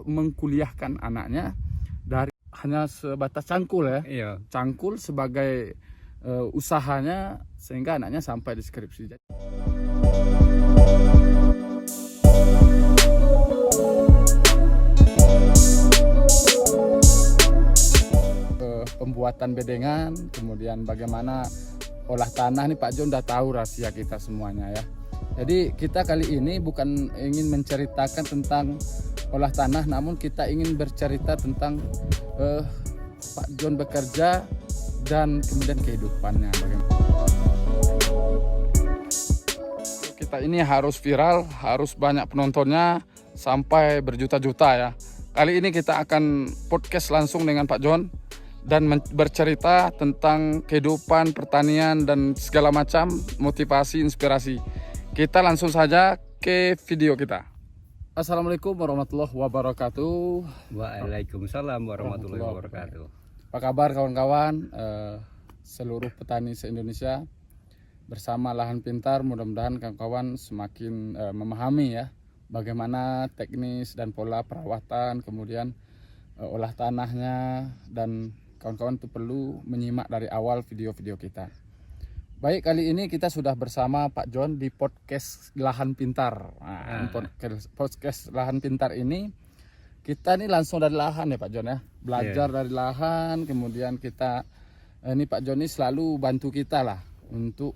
mengkuliahkan anaknya dari hanya sebatas cangkul ya. Iya. Cangkul sebagai usahanya sehingga anaknya sampai di skripsi. Pembuatan bedengan, kemudian bagaimana olah tanah nih Pak Jon udah tahu rahasia kita semuanya ya. Jadi kita kali ini bukan ingin menceritakan tentang olah tanah, namun kita ingin bercerita tentang Pak Jon bekerja dan kemudian kehidupannya. Bagaimana? Kita ini harus viral, harus banyak penontonnya sampai berjuta-juta ya. Kali ini kita akan podcast langsung dengan Pak Jon dan bercerita tentang kehidupan pertanian dan segala macam motivasi, inspirasi. Kita langsung saja ke video kita. Assalamualaikum warahmatullahi wabarakatuh. Waalaikumsalam warahmatullahi wabarakatuh. Apa kabar kawan-kawan, seluruh petani se-Indonesia? Bersama Lahan Pintar, mudah-mudahan kawan-kawan semakin memahami ya bagaimana teknis dan pola perawatan, kemudian olah tanahnya, dan kawan-kawan itu perlu menyimak dari awal video-video kita. Baik, kali ini kita sudah bersama Pak Jon di podcast Lahan Pintar. Nah, podcast Lahan Pintar ini kita ini langsung dari lahan ya Pak Jon ya. Belajar dari lahan, kemudian kita ini Pak Jon ini selalu bantu kita lah untuk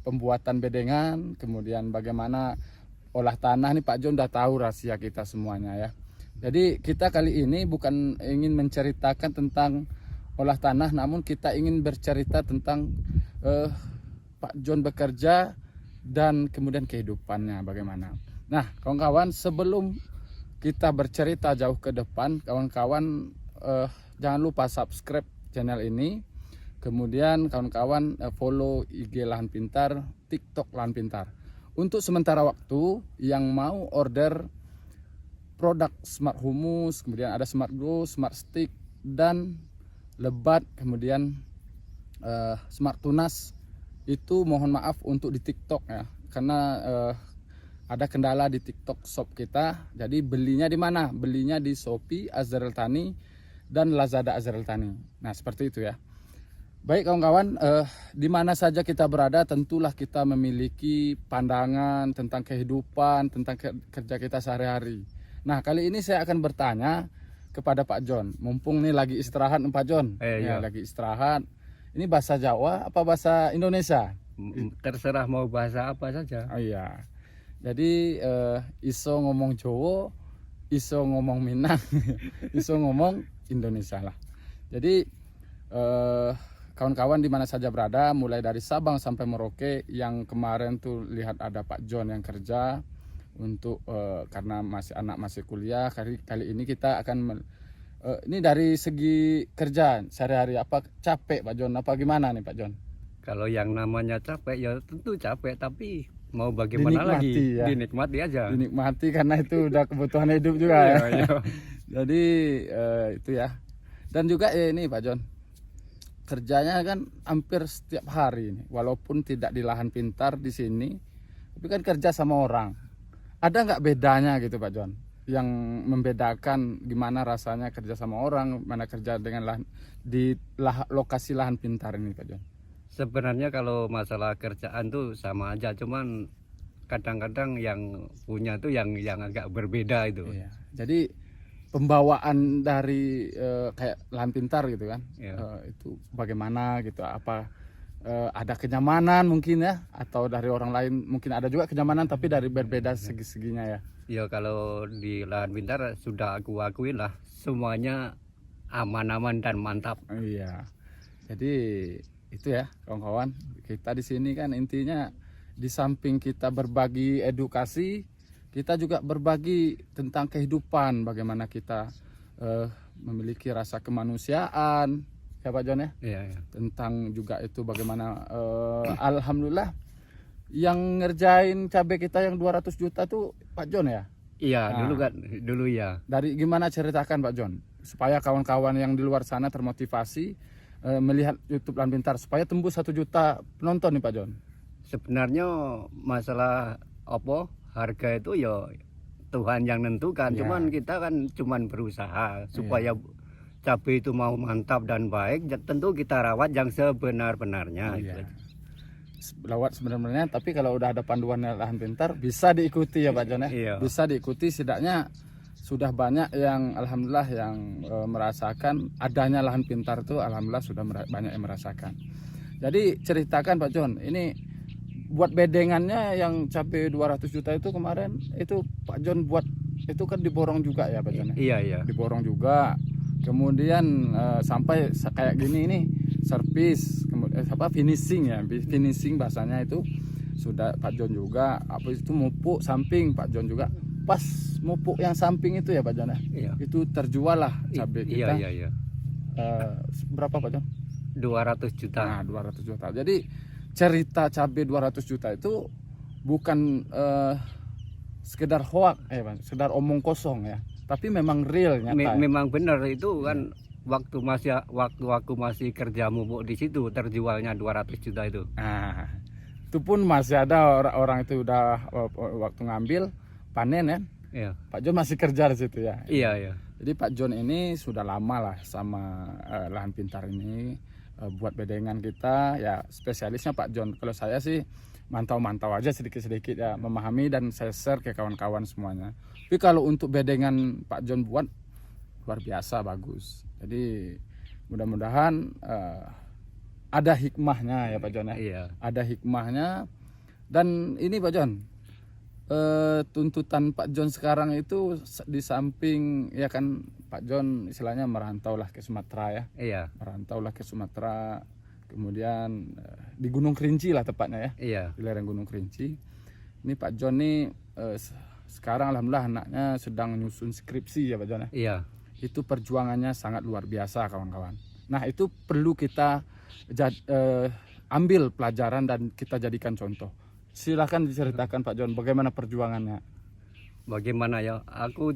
pembuatan bedengan, kemudian bagaimana olah tanah. Nih Pak Jon udah tahu rahasia kita semuanya ya. Jadi kita kali ini bukan ingin menceritakan tentang olah tanah, namun kita ingin bercerita tentang Pak Jon bekerja dan kemudian kehidupannya bagaimana. Nah kawan-kawan, sebelum kita bercerita jauh ke depan, kawan-kawan jangan lupa subscribe channel ini. Kemudian kawan-kawan follow IG Lahan Pintar, TikTok Lahan Pintar. Untuk sementara waktu yang mau order produk Smart Humus, kemudian ada Smart Grow, Smart Stick, dan Lebat, kemudian Smart Tunas, itu mohon maaf untuk di TikTok ya, karena ada kendala di TikTok shop kita. Jadi belinya di mana? Belinya di Shopee Azril Tani dan Lazada Azril Tani. Nah seperti itu ya. Baik kawan-kawan, di mana saja kita berada tentulah kita memiliki pandangan tentang kehidupan, tentang kerja kita sehari-hari. Nah kali ini saya akan bertanya kepada Pak Jon, mumpung nih lagi istirahat Pak Jon. Ya, lagi istirahat. Ini bahasa Jawa apa bahasa Indonesia? Terserah mau bahasa apa saja. Oh iya. Jadi iso ngomong Jawa, iso ngomong Minang, iso ngomong Indonesia lah. Jadi kawan-kawan di mana saja berada, mulai dari Sabang sampai Merauke, yang kemarin tuh lihat ada Pak Jon yang kerja untuk karena masih kuliah. Kali ini kita akan ini dari segi kerjaan sehari-hari, apa capek Pak Jon apa gimana nih Pak Jon? Kalau yang namanya capek ya tentu capek, tapi mau bagaimana lagi, ya. Dinikmati aja. Dinikmati karena itu udah kebutuhan hidup juga ya. Jadi itu ya. Dan juga ini Pak Jon, kerjanya kan hampir setiap hari ini, walaupun tidak di Lahan Pintar di sini, tapi kan kerja sama orang. Ada nggak bedanya gitu Pak Jon, yang membedakan gimana rasanya kerja sama orang, mana kerja dengan lokasi Lahan Pintar ini Pak Jon? Sebenarnya kalau masalah kerjaan tuh sama aja, cuman kadang-kadang yang punya tuh yang agak berbeda itu. Iya. Jadi pembawaan dari kayak Lahan Pintar gitu kan, itu bagaimana gitu, apa ada kenyamanan mungkin ya, atau dari orang lain mungkin ada juga kenyamanan tapi dari berbeda segi-seginya ya. Ya kalau di Lahan Pintar sudah aku akuin lah semuanya aman-aman dan mantap. Iya. Jadi itu ya kawan-kawan, kita di sini kan intinya di samping kita berbagi edukasi, kita juga berbagi tentang kehidupan, bagaimana kita memiliki rasa kemanusiaan ya Pak Jon ya. Iya. Tentang juga itu bagaimana alhamdulillah yang ngerjain cabai kita yang 200 juta tuh Pak Jon ya. Iya, dulu ya. Dari gimana, ceritakan Pak Jon supaya kawan-kawan yang di luar sana termotivasi melihat YouTube Lahan Pintar supaya tembus 1 juta penonton nih Pak Jon. Sebenarnya masalah harga itu ya Tuhan yang nentukan. Ya. Cuman kita kan cuman berusaha supaya cabai itu mau mantap dan baik. Tentu kita rawat yang sebenar-benarnya. Iya. Lewat sebenarnya, tapi kalau udah ada panduannya lahan pintar bisa diikuti ya Pak Jon ya. Iya. Bisa diikuti, setidaknya sudah banyak yang alhamdulillah yang merasakan adanya lahan pintar itu, alhamdulillah sudah banyak yang merasakan. Jadi ceritakan Pak Jon, ini buat bedengannya yang capai 200 juta itu kemarin itu Pak Jon buat itu kan diborong juga ya Pak Jon ya? Iya, iya. Diborong juga. Kemudian sampai kayak gini ini servis, kemudian finishing ya, finishing bahasanya itu sudah Pak Jon juga. Apa itu mupuk samping Pak Jon juga. Pas mupuk yang samping itu ya Pak Jon ya. Iya. Itu terjual lah cabai kita. Iya. Berapa Pak Jon? 200 juta. Nah, 200 juta. Jadi cerita cabai 200 juta itu bukan sekedar hoak Pak, sekedar omong kosong ya. Tapi memang real nyata. Memang benar itu kan waktu aku masih kerja mubuk di situ terjualnya 200 juta itu. Nah, itu pun masih ada orang itu udah waktu ngambil panen ya. Iya. Pak Jon masih kerja di situ ya. Iya. Jadi Pak Jon ini sudah lama lah sama lahan pintar ini buat bedengan kita ya, spesialisnya Pak Jon. Kalau saya sih mantau-mantau aja sedikit-sedikit ya, memahami dan saya share ke kawan-kawan semuanya. Tapi kalau untuk bedengan Pak Jon buat luar biasa bagus. Jadi mudah-mudahan ada hikmahnya ya Pak Jon ya. Iya. Ada hikmahnya. Dan ini Pak Jon, tuntutan Pak Jon sekarang itu di samping ya kan Pak Jon istilahnya merantau lah ke Sumatera ya. Iya. Merantau lah ke Sumatera. Kemudian di Gunung Kerinci lah tepatnya ya. Iya. Di lereng Gunung Kerinci. Ini Pak Jon nih sekarang alhamdulillah anaknya sedang nyusun skripsi ya Pak Jon ya. Iya. Itu perjuangannya sangat luar biasa kawan-kawan. Nah itu perlu kita ambil pelajaran dan kita jadikan contoh. Silakan diceritakan Pak Jon bagaimana perjuangannya. Bagaimana ya? Aku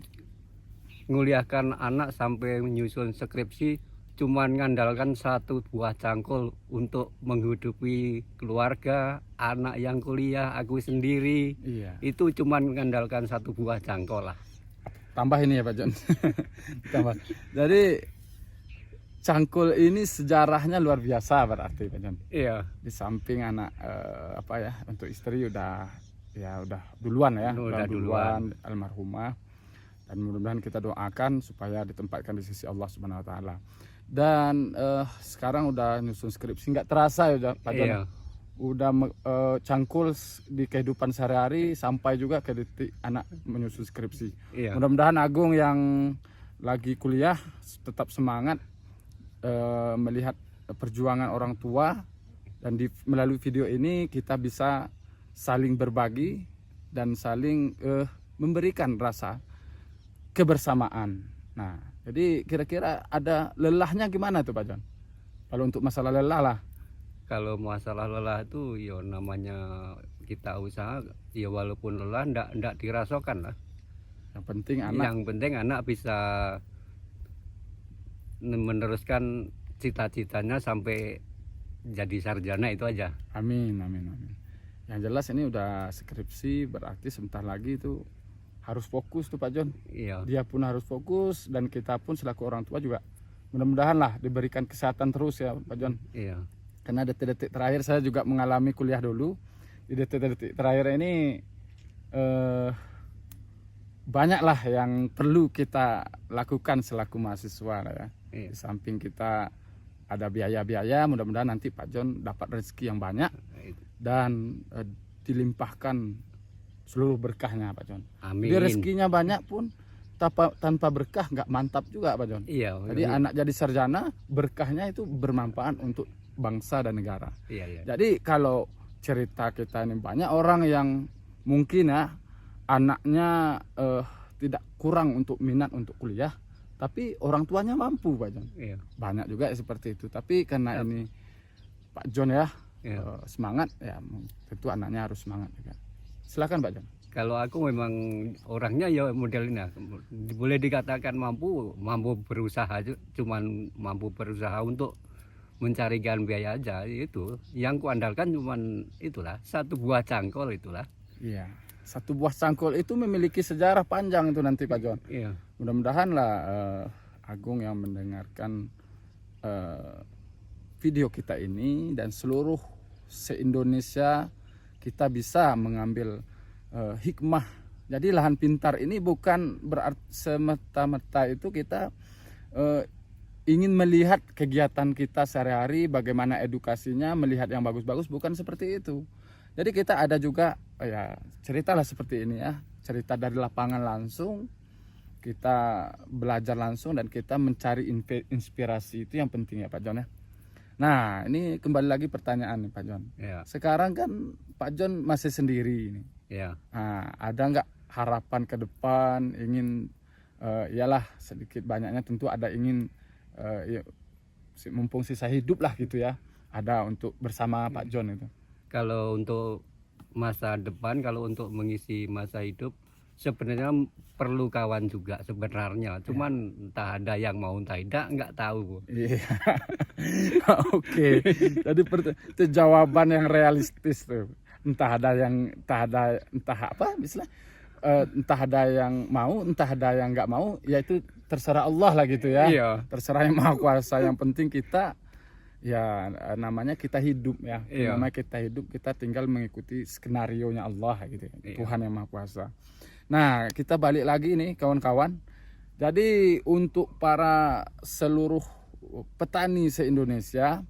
nguliahkan anak sampai menyusun skripsi cuman ngandalkan satu buah cangkul untuk menghidupi keluarga, anak yang kuliah, aku sendiri. Iya. Itu cuman mengandalkan satu buah cangkul lah. Tambah ini ya Pak Jon. Tambah. Jadi cangkul ini sejarahnya luar biasa berarti Pak Jon. Iya. Di samping anak apa ya, untuk istri udah duluan ya, Udah duluan almarhumah. Dan mudah-mudahan kita doakan supaya ditempatkan di sisi Allah Subhanahu wa taala. Dan sekarang udah nyusun skripsi, nggak terasa ya Pak Jon. Iya. Udah cangkul di kehidupan sehari-hari sampai juga ke detik anak menyusun skripsi. Iya. Mudah-mudahan Agung yang lagi kuliah tetap semangat melihat perjuangan orang tua, dan melalui video ini kita bisa saling berbagi dan saling memberikan rasa kebersamaan. Nah, jadi kira-kira ada lelahnya gimana tuh Pak Jon? Kalau untuk masalah lelah lah. Kalau masalah lelah itu ya namanya kita usaha ya, walaupun lelah ndak dirasakan lah. Yang penting anak. Yang penting anak bisa meneruskan cita-citanya sampai jadi sarjana, itu aja. Amin. Yang jelas ini udah skripsi, berarti sebentar lagi itu harus fokus tuh Pak Jon. Iya. Dia pun harus fokus dan kita pun selaku orang tua juga mudah-mudahan lah diberikan kesehatan terus ya Pak Jon. Iya. Karena detik-detik terakhir saya juga mengalami kuliah dulu. Di detik-detik terakhir ini banyak lah yang perlu kita lakukan selaku mahasiswa lah ya. Iya. Di samping kita ada biaya-biaya, mudah-mudahan nanti Pak Jon dapat rezeki yang banyak dan dilimpahkan seluruh berkahnya Pak Jon. Amin. Jadi rezekinya banyak pun tanpa berkah nggak mantap juga Pak Jon. Iya. Jadi anak jadi sarjana, berkahnya itu bermanfaat untuk bangsa dan negara. Iya. Jadi kalau cerita kita ini banyak orang yang mungkin ya anaknya tidak kurang untuk minat untuk kuliah, tapi orang tuanya mampu Pak Jon. Iya. Banyak juga seperti itu. Tapi karena ini Pak Jon ya semangat ya, tentu anaknya harus semangat juga. Silakan Pak Jon. Kalau aku memang orangnya ya modelnya boleh dikatakan mampu berusaha, cuman mampu berusaha untuk mencarikan biaya aja. Itu yang kuandalkan cuman itulah satu buah cangkul itulah. Iya. satu buah cangkul itu memiliki sejarah panjang itu nanti Pak Jon. Iya. Mudah-mudahan lah Agung yang mendengarkan video kita ini dan seluruh se-Indonesia kita bisa mengambil hikmah. Jadi lahan pintar ini bukan berarti semata-mata itu kita ingin melihat kegiatan kita sehari-hari, bagaimana edukasinya, melihat yang bagus-bagus, bukan seperti itu. Jadi kita ada juga ya ceritalah seperti ini ya, cerita dari lapangan langsung, kita belajar langsung dan kita mencari inspirasi, itu yang penting ya Pak Jon ya. Nah ini kembali lagi pertanyaan nih Pak Jon. Iya. Sekarang kan Pak Jon masih sendiri ini. Iya. Nah, ada nggak harapan ke depan ingin iyalah sedikit banyaknya tentu ada ingin ya, mumpung sisa hidup lah gitu ya, ada untuk bersama Pak Jon itu. Kalau untuk masa depan, kalau untuk mengisi masa hidup sebenarnya perlu kawan juga sebenarnya. Cuman entah ada yang mau entah tidak, nggak tahu. Iya. Oke. Jadi itu jawaban yang realistis tuh. Entah ada apa misalnya entah ada yang mau, entah ada yang nggak mau, ya itu terserah Allah lah gitu ya. Iya. Terserah yang Maha Kuasa. Yang penting kita ya namanya kita hidup ya. Iya. Namanya kita hidup, kita tinggal mengikuti skenarionya Allah gitu. Iya. Tuhan yang Maha Kuasa. Nah, kita balik lagi nih kawan-kawan. Jadi untuk para seluruh petani se-Indonesia,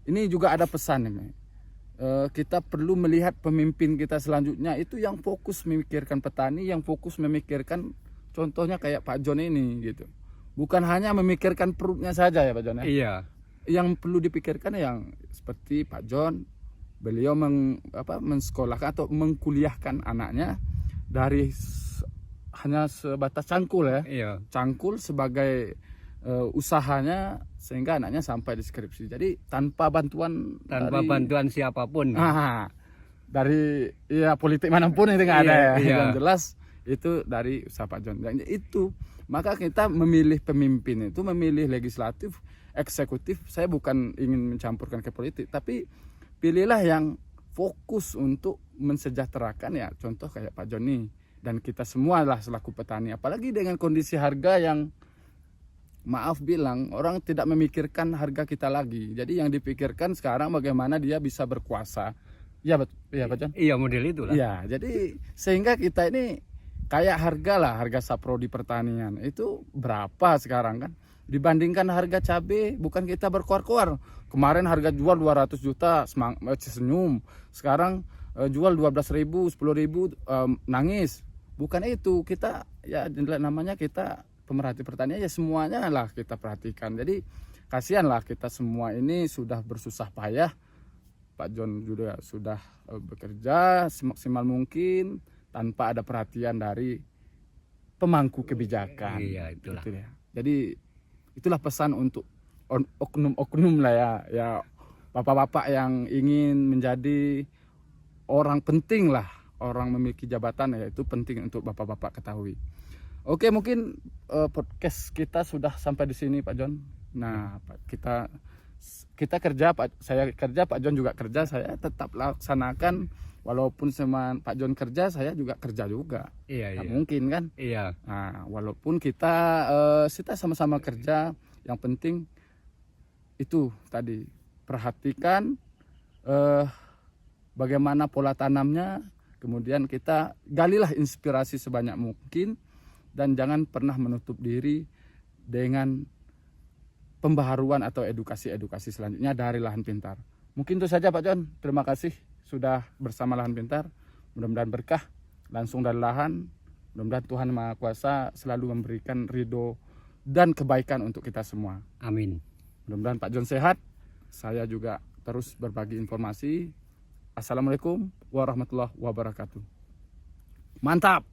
ini juga ada pesan nih. Kita perlu melihat pemimpin kita selanjutnya itu yang fokus memikirkan petani, yang fokus memikirkan contohnya kayak Pak Jon ini gitu. Bukan hanya memikirkan perutnya saja ya Pak Jon ya. Iya. Yang perlu dipikirkan yang seperti Pak Jon, beliau mensekolahkan atau mengkuliahkan anaknya dari hanya sebatas cangkul ya. Iya. Cangkul sebagai usahanya sehingga anaknya sampai di skripsi. Jadi tanpa bantuan Bantuan siapapun. dari ya politik manapun itu nggak ada ya. Iya. Yang jelas itu dari usaha Pak Jon. Dan itu maka kita memilih pemimpin itu, memilih legislatif, eksekutif. Saya bukan ingin mencampurkan ke politik, tapi pilihlah yang fokus untuk mensejahterakan ya. Contoh kayak Pak Jon nih dan kita semua lah selaku petani. Apalagi dengan kondisi harga yang maaf bilang orang tidak memikirkan harga kita lagi. Jadi yang dipikirkan sekarang bagaimana dia bisa berkuasa. Ya betul, ya Pak Jon. Iya, model itu lah. Ya, jadi sehingga kita ini kayak harga sapro di pertanian itu berapa sekarang kan? Dibandingkan harga cabai, bukan kita berkoar-koar. Kemarin harga jual 200 juta senyum. Sekarang jual 12.000, 10.000 nangis. Bukan itu, kita ya namanya kita pemerhati pertanian ya semuanya lah kita perhatikan. Jadi kasihan lah kita semua ini sudah bersusah payah. Pak Jon juga sudah bekerja semaksimal mungkin tanpa ada perhatian dari pemangku kebijakan. Iya, itulah. Gitu ya. Jadi itulah pesan untuk oknum-oknum lah ya bapak-bapak yang ingin menjadi orang penting lah, orang memiliki jabatan ya itu penting untuk bapak-bapak ketahui. Oke, mungkin podcast kita sudah sampai di sini Pak Jon. Nah, kita kerja, saya kerja, Pak Jon juga kerja, saya tetap laksanakan walaupun sama Pak Jon kerja, saya juga kerja juga. Iya, Nggak iya. mungkin kan? Iya. Nah, walaupun kita sama-sama kerja, yang penting itu tadi perhatikan bagaimana pola tanamnya, kemudian kita galilah inspirasi sebanyak mungkin. Dan jangan pernah menutup diri dengan pembaharuan atau edukasi-edukasi selanjutnya dari Lahan Pintar. Mungkin itu saja Pak Jon. Terima kasih sudah bersama Lahan Pintar. Mudah-mudahan berkah langsung dari lahan. Mudah-mudahan Tuhan Maha Kuasa selalu memberikan ridho dan kebaikan untuk kita semua. Amin. Mudah-mudahan Pak Jon sehat. Saya juga terus berbagi informasi. Assalamualaikum warahmatullahi wabarakatuh. Mantap.